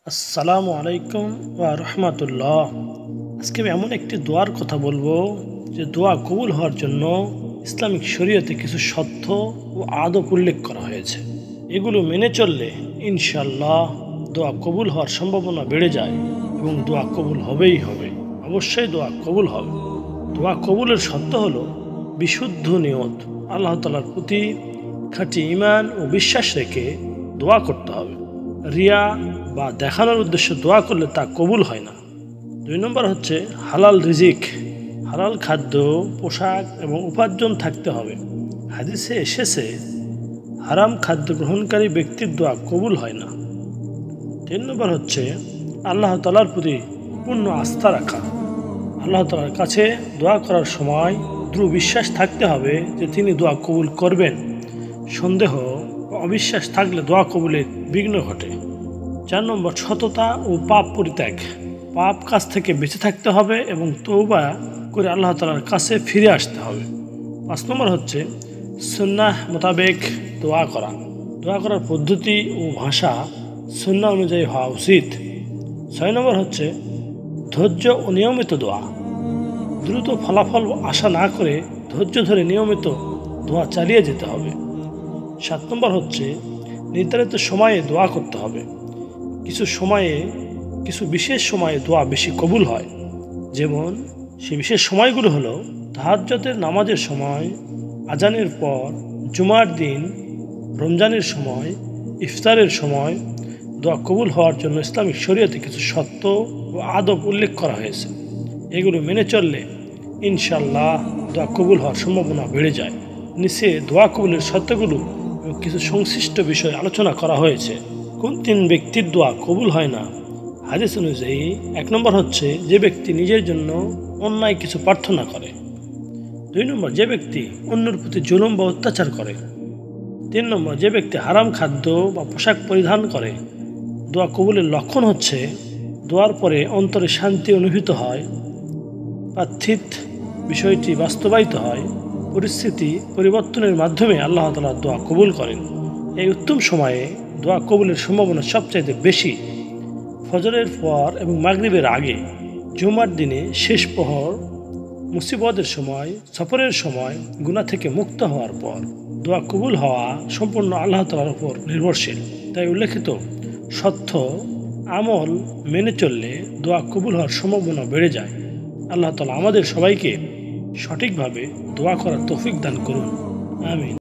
আসসালামু আলাইকুম ওয়া রাহমাতুল্লাহ। আজকে আমি এমন একটি দোয়ার কথা বলবো যে দোয়া কবুল হওয়ার জন্য ইসলামিক শরীয়তে কিছু শর্ত ও আদব উল্লেখ করা হয়েছে। এগুলো মেনে চললে ইনশাআল্লাহ দোয়া কবুল হওয়ার সম্ভাবনা বেড়ে যায় এবং দোয়া কবুল হবেই হবে। অবশ্যই দোয়া কবুল হবে। দোয়া কবুলের শর্ত হলো বিশুদ্ধ নিয়ত, আল্লাহ তাআলার প্রতি খাঁটি ঈমান ও বিশ্বাস রেখে দোয়া করতে হবে। রিয়া বা দেখানোর উদ্দেশ্যে দোয়া করলে তা কবুল হয় না। 2 নম্বর হচ্ছে হালাল রিজিক, হালাল খাদ্য, পোশাক এবং উপার্জন থাকতে হবে। হাদিসে এসেছে হারাম খাদ্য গ্রহণকারী ব্যক্তির দোয়া কবুল হয় না। 3 নম্বর হচ্ছে আল্লাহ তাআলার প্রতি পূর্ণ আস্থা রাখা। আল্লাহ তাআলার কাছে দোয়া করার সময় দৃঢ় বিশ্বাস থাকতে হবে যে তিনি দোয়া কবুল করবেন। সন্দেহ ও অবিশ্বাস থাকলে দোয়া কবুলের বিঘ্ন ঘটে। 4 নম্বর সততা ও পাপ পরিত্যাগ, পাপ কাজ থেকে বেঁচে থাকতে হবে এবং তওবা করে আল্লাহ তাআলার কাছে ফিরে আসতে হবে। 5 নম্বর হচ্ছে সুন্নাহ মোতাবেক দোয়া করা, দোয়া করার পদ্ধতি ও ভাষা সুন্নাহ অনুযায়ী হওয়া উচিত। 6 নম্বর হচ্ছে ধৈর্য ও নিয়মিত দোয়া, দ্রুত ফলাফল আশা না করে ধৈর্য ধরে নিয়মিত দোয়া চালিয়ে যেতে হবে। 7 নম্বর হচ্ছে নির্ধারিত সময়ে দোয়া করতে হবে। কিছু বিশেষ সময়ে দোয়া বেশি কবুল হয়, যেমন সেই বিশেষ সময়গুলো হলো তাহাজ্জুদের নামাজের সময়, আজানের পর, জুমার দিন, রমজানের সময়, ইফতারের সময়। দোয়া কবুল হওয়ার জন্য ইসলামিক শরীয়তে কিছু শর্ত ও আদব উল্লেখ করা হয়েছে। এগুলো মেনে চললে ইনশাআল্লাহ দোয়া কবুল হওয়ার সম্ভাবনা বেড়ে যায়। নিচে দোয়া কবুলের শর্তগুলো এবং কিছু সংশ্লিষ্ট বিষয় আলোচনা করা হয়েছে। কোন 3 ব্যক্তির দোয়া কবুল হয় না? হাদিস অনুযায়ী 1 নম্বর হচ্ছে যে ব্যক্তি নিজের জন্য অন্যায় কিছু প্রার্থনা করে। 2 নম্বর যে ব্যক্তি অন্যের প্রতি জুলুম বা অত্যাচার করে। 3 নম্বর যে ব্যক্তি হারাম খাদ্য বা পোশাক পরিধান করে। দোয়া কবুলের লক্ষণ হচ্ছে দোয়ার পরে অন্তরে শান্তি অনুভূত হয়, পার্থিব বিষয়টি বাস্তবায়িত হয়, পরিস্থিতি পরিবর্তনের মাধ্যমে আল্লাহ তাআলা দোয়া কবুল করেন। এই উত্তম সময়ে দোয়া কবুলের সম্ভাবনা সবচাইতে বেশি ফজরের পর এবং মাগরিবের আগে, জুমার দিনে শেষ প্রহর, মুসিবতের সময়, সফরের সময়, গুনাহ থেকে মুক্ত হওয়ার পর। দোয়া কবুল হওয়া সম্পূর্ণ আল্লাহ তাআলার উপর নির্ভরশীল। তাই উল্লেখিত সত্য আমল মেনে চললে দোয়া কবুল হওয়ার সম্ভাবনা বেড়ে যায়। আল্লাহ তাআলা আমাদের সবাইকে সঠিকভাবে দোয়া করার তৌফিক দান করুন। আমিন।